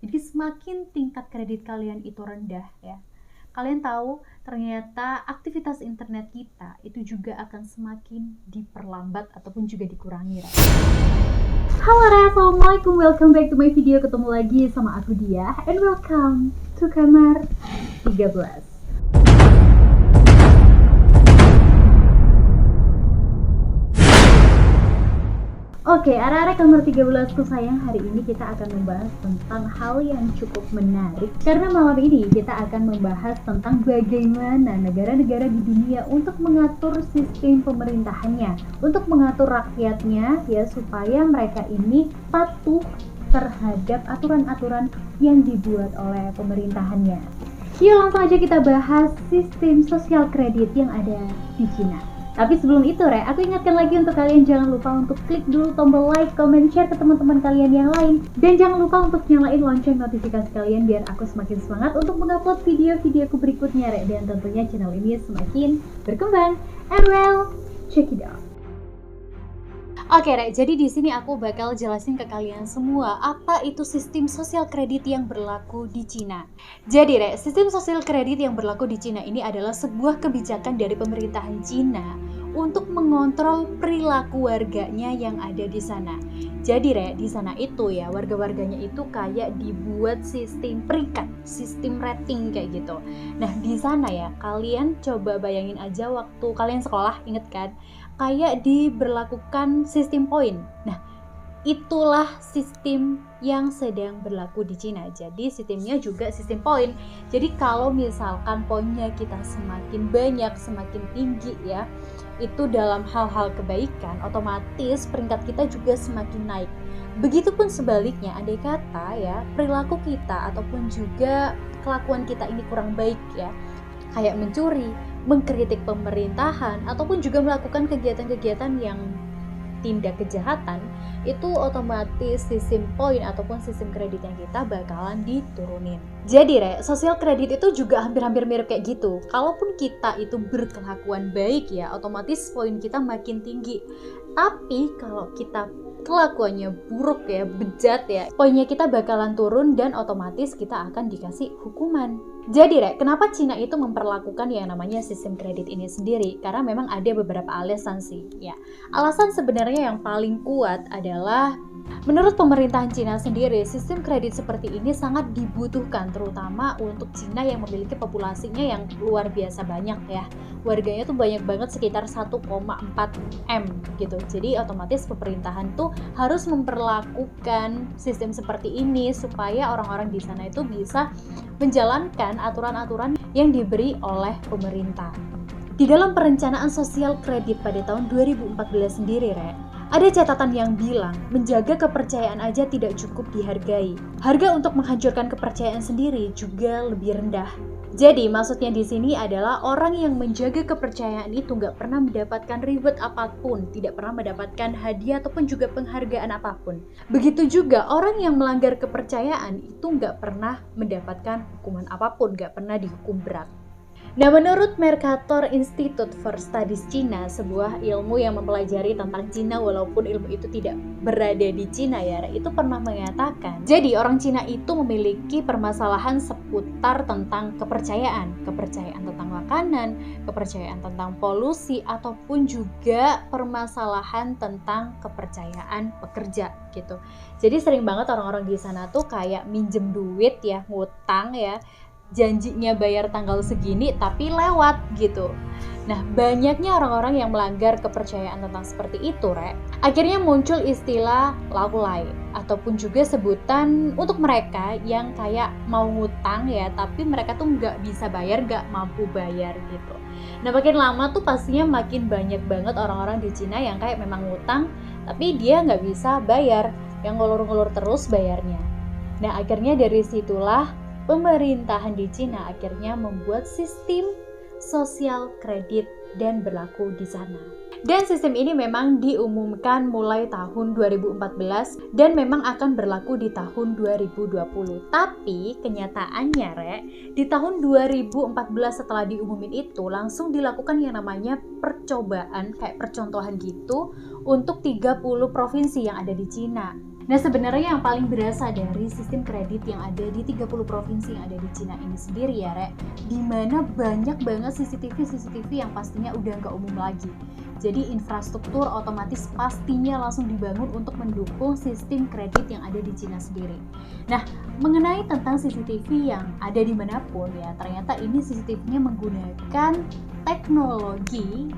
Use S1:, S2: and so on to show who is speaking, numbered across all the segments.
S1: Jadi semakin tingkat kredit kalian itu rendah ya, kalian tahu ternyata aktivitas internet kita itu juga akan semakin diperlambat ataupun juga dikurangi. Halo assalamualaikum, welcome back to my video. Ketemu lagi sama aku Dia, and welcome to kamar 13. Oke, arek-arek kamar 13 ku sayang, hari ini kita akan membahas tentang hal yang cukup menarik. Karena malam ini kita akan membahas tentang bagaimana negara-negara di dunia untuk mengatur sistem pemerintahannya, untuk mengatur rakyatnya ya, supaya mereka ini patuh terhadap aturan-aturan yang dibuat oleh pemerintahannya. Yuk langsung aja kita bahas sistem sosial kredit yang ada di Cina. Tapi sebelum itu, aku ingatkan lagi untuk kalian jangan lupa untuk klik dulu tombol like, comment, share ke teman-teman kalian yang lain. Dan jangan lupa untuk nyalain lonceng notifikasi kalian biar aku semakin semangat untuk mengupload video-videoku berikutnya, Dan tentunya channel ini semakin berkembang. And well, check it out. Oke, jadi di sini aku bakal jelasin ke kalian semua apa itu sistem sosial kredit yang berlaku di Cina. Jadi, sistem sosial kredit yang berlaku di Cina ini adalah sebuah kebijakan dari pemerintahan Cina untuk mengontrol perilaku warganya yang ada di sana. Jadi, di sana itu ya, warga-warganya itu kayak dibuat sistem peringkat, sistem rating kayak gitu. Nah, di sana ya, kalian coba bayangin aja waktu kalian sekolah, inget kan? Kayak diberlakukan sistem poin. Nah, itulah sistem yang sedang berlaku di Cina. Jadi sistemnya juga sistem poin. Jadi kalau misalkan poinnya kita semakin banyak, semakin tinggi ya, itu dalam hal-hal kebaikan, otomatis peringkat kita juga semakin naik. Begitupun sebaliknya, andai kata ya, perilaku kita ataupun juga kelakuan kita ini kurang baik ya, kayak mencuri, mengkritik pemerintahan, ataupun juga melakukan kegiatan-kegiatan yang tindak kejahatan, itu otomatis sistem poin ataupun sistem kredit yang kita bakalan diturunin. Jadi, sosial kredit itu juga hampir-hampir mirip kayak gitu. Kalaupun kita itu berkelakuan baik ya, otomatis poin kita makin tinggi. Tapi kalau kita kelakuannya buruk ya, bejat ya, poinnya kita bakalan turun dan otomatis kita akan dikasih hukuman. Jadi, kenapa Cina itu memperlakukan yang namanya sistem kredit ini sendiri? Karena memang ada beberapa alasan sih ya. Alasan sebenarnya yang paling kuat adalah menurut pemerintahan Cina sendiri, sistem kredit seperti ini sangat dibutuhkan terutama untuk Cina yang memiliki populasinya yang luar biasa banyak ya. Warganya tuh banyak banget, sekitar 1,4 M gitu. Jadi otomatis pemerintahan tuh harus memperlakukan sistem seperti ini supaya orang-orang di sana itu bisa menjalankan aturan-aturan yang diberi oleh pemerintah. Di dalam perencanaan sosial kredit pada tahun 2014 sendiri, ada catatan yang bilang menjaga kepercayaan aja tidak cukup dihargai. Harga untuk menghancurkan kepercayaan sendiri juga lebih rendah. Jadi maksudnya di sini adalah orang yang menjaga kepercayaan itu nggak pernah mendapatkan reward apapun, tidak pernah mendapatkan hadiah ataupun juga penghargaan apapun. Begitu juga orang yang melanggar kepercayaan itu nggak pernah mendapatkan hukuman apapun, nggak pernah dihukum berat. Nah, menurut Mercator Institute for Studies China, sebuah ilmu yang mempelajari tentang Cina walaupun ilmu itu tidak berada di Cina ya, itu pernah mengatakan, jadi orang Cina itu memiliki permasalahan seputar tentang kepercayaan tentang makanan, kepercayaan tentang polusi, ataupun juga permasalahan tentang kepercayaan pekerja gitu. Jadi sering banget orang-orang di sana tuh kayak minjem duit ya, ngutang ya, janjinya bayar tanggal segini tapi lewat gitu. Nah, banyaknya orang-orang yang melanggar kepercayaan tentang seperti itu, akhirnya muncul istilah laulai ataupun juga sebutan untuk mereka yang kayak mau ngutang ya, tapi mereka tuh nggak bisa bayar, nggak mampu bayar gitu. Nah, makin lama tuh pastinya makin banyak banget orang-orang di Cina yang kayak memang ngutang tapi dia nggak bisa bayar, yang ngulur-ngulur terus bayarnya. Nah, akhirnya dari situlah pemerintahan di Cina akhirnya membuat sistem sosial kredit dan berlaku di sana. Dan sistem ini memang diumumkan mulai tahun 2014 dan memang akan berlaku di tahun 2020. Tapi kenyataannya, di tahun 2014 setelah diumumin itu langsung dilakukan yang namanya percobaan, kayak percontohan gitu untuk 30 provinsi yang ada di Cina. Nah, sebenarnya yang paling berasa dari sistem kredit yang ada di 30 provinsi yang ada di Cina ini sendiri ya, Rek, dimana banyak banget CCTV yang pastinya udah nggak umum lagi. Jadi infrastruktur otomatis pastinya langsung dibangun untuk mendukung sistem kredit yang ada di Cina sendiri. Nah, mengenai tentang CCTV yang ada dimanapun ya, ternyata ini CCTV-nya menggunakan teknologi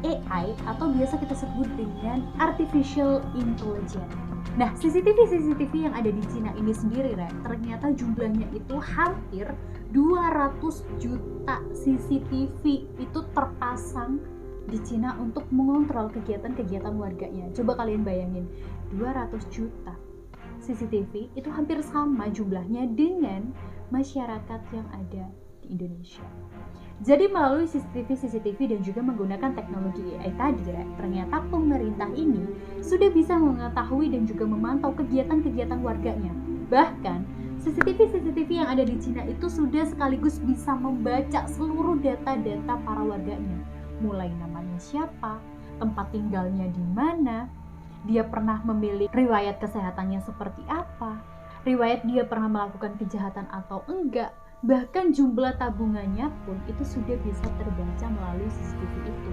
S1: AI atau biasa kita sebut dengan Artificial Intelligence. Nah, CCTV yang ada di Cina ini sendiri, Rek, ternyata jumlahnya itu hampir 200 juta CCTV itu terpasang di Cina untuk mengontrol kegiatan-kegiatan warganya. Coba kalian bayangin, 200 juta CCTV itu hampir sama jumlahnya dengan masyarakat yang ada di Indonesia. Jadi melalui CCTV dan juga menggunakan teknologi AI tadi, ternyata pemerintah ini sudah bisa mengetahui dan juga memantau kegiatan-kegiatan warganya. Bahkan CCTV yang ada di Cina itu sudah sekaligus bisa membaca seluruh data-data para warganya. Mulai namanya siapa, tempat tinggalnya di mana, dia pernah memiliki riwayat kesehatannya seperti apa, riwayat dia pernah melakukan kejahatan atau enggak, bahkan jumlah tabungannya pun itu sudah bisa terbaca melalui CCTV itu.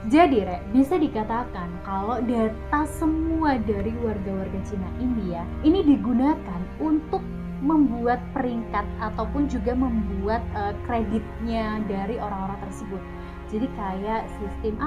S1: Jadi, Rek, bisa dikatakan kalau data semua dari warga-warga Cina ini ya, ini digunakan untuk membuat peringkat ataupun juga membuat kreditnya dari orang-orang tersebut. Jadi kayak sistem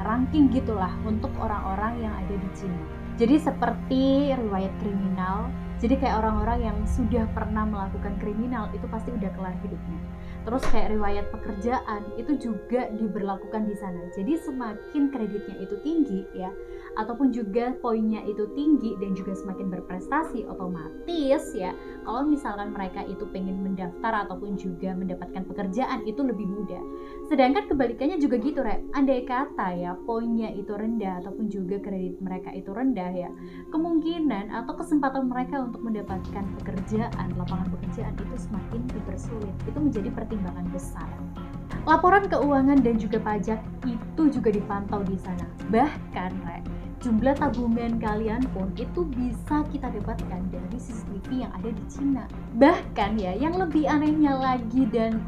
S1: ranking gitulah untuk orang-orang yang ada di Cina. Jadi seperti riwayat kriminal, jadi kayak orang-orang yang sudah pernah melakukan kriminal itu pasti udah kelar hidupnya. Terus kayak riwayat pekerjaan itu juga diberlakukan di sana. Jadi semakin kreditnya itu tinggi ya, ataupun juga poinnya itu tinggi dan juga semakin berprestasi, otomatis ya kalau misalkan mereka itu pengen mendaftar ataupun juga mendapatkan pekerjaan itu lebih mudah. Sedangkan kebalikannya juga gitu, Rek. Andai kata ya poinnya itu rendah ataupun juga kredit mereka itu rendah ya, kemungkinan atau kesempatan mereka untuk mendapatkan pekerjaan, lapangan pekerjaan itu semakin dipersulit. Itu menjadi pertimbangan besar. Laporan keuangan dan juga pajak itu juga dipantau di sana. Bahkan, Rek, jumlah tabungan kalian pun itu bisa kita dapatkan dari CCTV yang ada di Cina. Bahkan ya, yang lebih anehnya lagi dan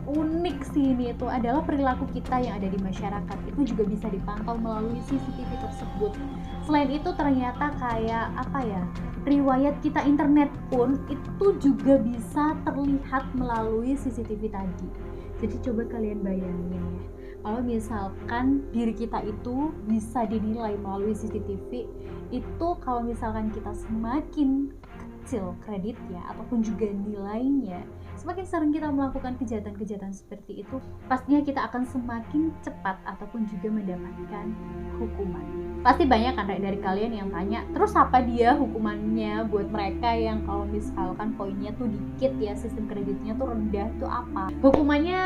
S1: unik sih ini itu adalah perilaku kita yang ada di masyarakat itu juga bisa dipantau melalui CCTV tersebut. Selain itu ternyata kayak riwayat kita internet pun itu juga bisa terlihat melalui CCTV tadi. Jadi coba kalian bayangin ya, kalau misalkan diri kita itu bisa dinilai melalui CCTV, itu kalau misalkan kita semakin kecil kreditnya ataupun juga nilainya, semakin sering kita melakukan kejahatan-kejahatan seperti itu, pastinya kita akan semakin cepat ataupun juga mendapatkan hukuman. Pasti banyak kan dari kalian yang tanya, terus apa dia hukumannya buat mereka yang kalau misalkan poinnya tuh dikit ya, sistem kreditnya tuh rendah, tuh apa? Hukumannya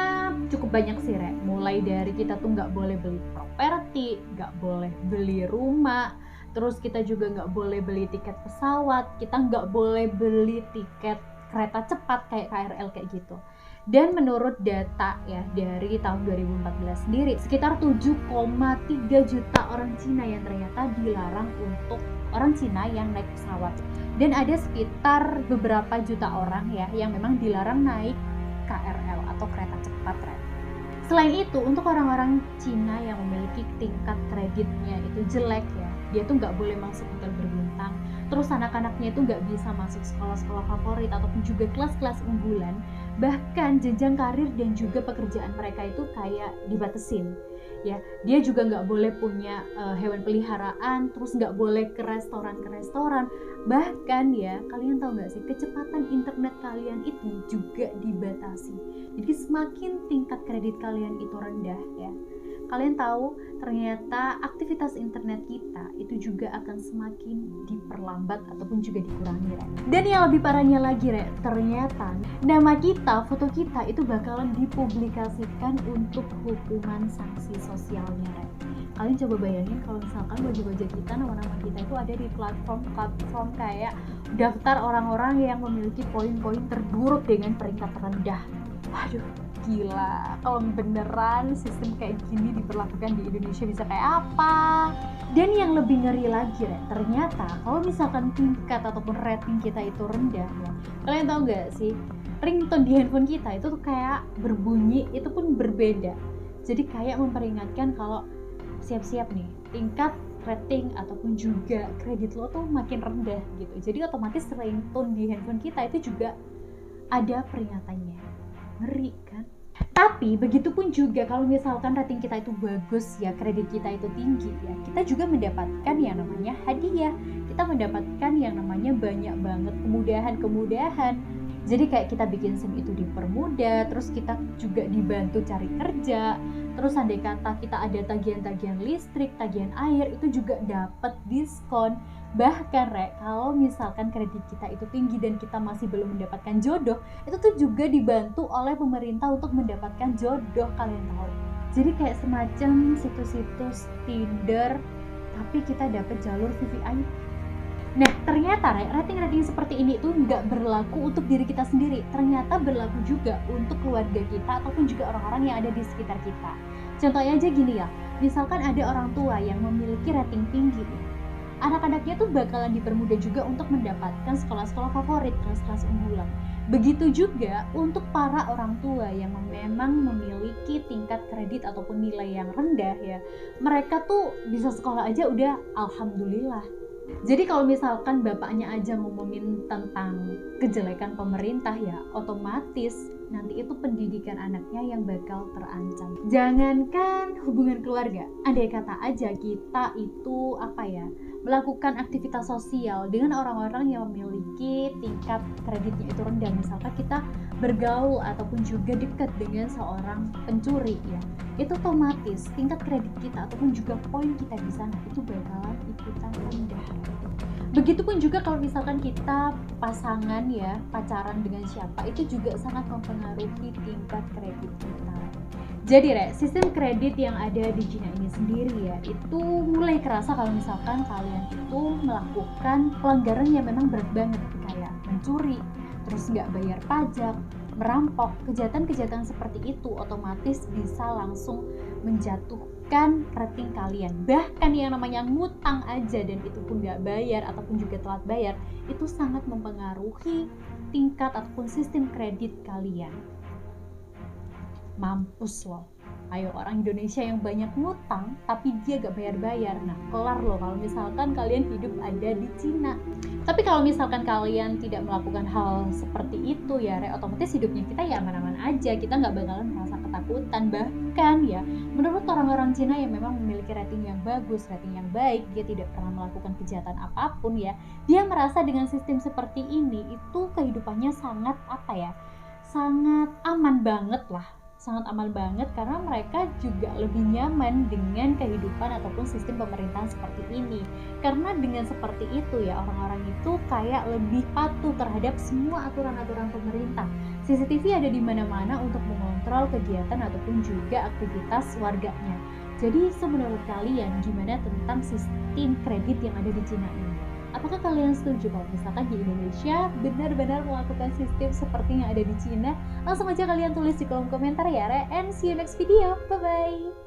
S1: cukup banyak sih, Rek. Mulai dari kita tuh nggak boleh beli properti, nggak boleh beli rumah, terus kita juga nggak boleh beli tiket pesawat, kita nggak boleh beli tiket kereta cepat kayak KRL kayak gitu. Dan menurut data ya dari tahun 2014 sendiri, sekitar 7,3 juta orang Cina yang ternyata dilarang untuk orang Cina yang naik pesawat. Dan ada sekitar beberapa juta orang ya yang memang dilarang naik KRL atau kereta cepat. Selain itu, untuk orang-orang Cina yang memiliki tingkat kreditnya itu jelek ya, dia tuh nggak boleh masuk hotel berbintang, terus anak-anaknya itu nggak bisa masuk sekolah-sekolah favorit ataupun juga kelas-kelas unggulan, bahkan jenjang karir dan juga pekerjaan mereka itu kayak dibatasin ya. Dia juga nggak boleh punya hewan peliharaan, terus nggak boleh ke restoran, bahkan ya kalian tahu nggak sih, kecepatan internet kalian itu juga dibatasi. Jadi semakin tingkat kredit kalian itu rendah ya, kalian tahu ternyata aktivitas internet kita itu juga akan semakin diperlambat ataupun juga dikurangi, Rek. Dan yang lebih parahnya lagi, Rek, ternyata nama kita, foto kita itu bakalan dipublikasikan untuk hukuman sanksi sosialnya, Rek. Kalian coba bayangin kalau misalkan wajah-wajah kita, nama-nama kita itu ada di platform kayak daftar orang-orang yang memiliki poin-poin terburuk dengan peringkat rendah. Aduh, gila, kalau beneran sistem kayak gini diberlakukan di Indonesia bisa kayak apa? Dan yang lebih ngeri lagi, ternyata kalau misalkan tingkat ataupun rating kita itu rendah ya, kalian tahu gak sih, ringtone di handphone kita itu tuh kayak berbunyi itu pun berbeda. Jadi kayak memperingatkan kalau siap-siap nih, tingkat rating ataupun juga kredit lo tuh makin rendah gitu. Jadi otomatis ringtone di handphone kita itu juga ada peringatannya. Ngeri kan? Tapi begitupun juga kalau misalkan rating kita itu bagus ya, kredit kita itu tinggi ya, kita juga mendapatkan yang namanya hadiah. Kita mendapatkan yang namanya banyak banget kemudahan. Jadi kayak kita bikin SIM itu dipermudah, terus kita juga dibantu cari kerja, terus andai kata kita ada tagihan-tagihan listrik, tagihan air, itu juga dapat diskon. Bahkan kalau misalkan kredit kita itu tinggi dan kita masih belum mendapatkan jodoh, itu tuh juga dibantu oleh pemerintah untuk mendapatkan jodoh, kalian tahu. Jadi kayak semacam situs-situs Tinder, tapi kita dapat jalur VVIP. Nah, ternyata rating-rating seperti ini tuh nggak berlaku untuk diri kita sendiri. Ternyata berlaku juga untuk keluarga kita ataupun juga orang-orang yang ada di sekitar kita. Contohnya aja gini ya, misalkan ada orang tua yang memiliki rating tinggi, anak-anaknya tuh bakalan dipermudah juga untuk mendapatkan sekolah-sekolah favorit, kelas-kelas unggulan. Begitu juga untuk para orang tua yang memang memiliki tingkat kredit ataupun nilai yang rendah ya, mereka tuh bisa sekolah aja udah alhamdulillah. Jadi kalau misalkan bapaknya aja ngomongin tentang kejelekan pemerintah ya, otomatis nanti itu pendidikan anaknya yang bakal terancam. Jangankan hubungan keluarga, andai kata aja kita itu melakukan aktivitas sosial dengan orang-orang yang memiliki tingkat kreditnya itu rendah. Misalkan kita bergaul ataupun juga dekat dengan seorang pencuri ya, itu otomatis tingkat kredit kita ataupun juga poin kita di sana itu bakalan ikutan rendah. Begitupun juga kalau misalkan kita pasangan ya, pacaran dengan siapa, itu juga sangat mempengaruhi tingkat kredit kita. Jadi sistem kredit yang ada di Cina ini sendiri ya, itu mulai kerasa kalau misalkan kalian itu melakukan pelanggaran yang memang berat banget, kayak mencuri, terus nggak bayar pajak, merampok. Kejahatan-kejahatan seperti itu otomatis bisa langsung menjatuhkan rating kalian. Bahkan yang namanya ngutang aja dan itu pun nggak bayar ataupun juga telat bayar, itu sangat mempengaruhi tingkat ataupun sistem kredit kalian. Mampus loh. Ayo, orang Indonesia yang banyak ngutang tapi dia gak bayar-bayar. Nah, kelar loh kalau misalkan kalian hidup ada di Cina. Tapi kalau misalkan kalian tidak melakukan hal seperti itu ya, otomatis hidupnya kita ya aman-aman aja. Kita gak bakalan merasa ketakutan. Bahkan ya, menurut orang-orang Cina yang memang memiliki rating yang bagus, rating yang baik, dia tidak pernah melakukan kejahatan apapun ya, dia merasa dengan sistem seperti ini itu kehidupannya sangat sangat aman banget lah. Sangat aman banget karena mereka juga lebih nyaman dengan kehidupan ataupun sistem pemerintahan seperti ini. Karena dengan seperti itu ya, orang-orang itu kayak lebih patuh terhadap semua aturan-aturan pemerintah. CCTV ada di mana-mana untuk mengontrol kegiatan ataupun juga aktivitas warganya. Jadi menurut kalian gimana tentang sistem kredit yang ada di Cina ini? Apakah kalian setuju kalau misalkan di Indonesia benar-benar melakukan sistem seperti yang ada di Cina? Langsung aja kalian tulis di kolom komentar ya, and see you next video. Bye-bye!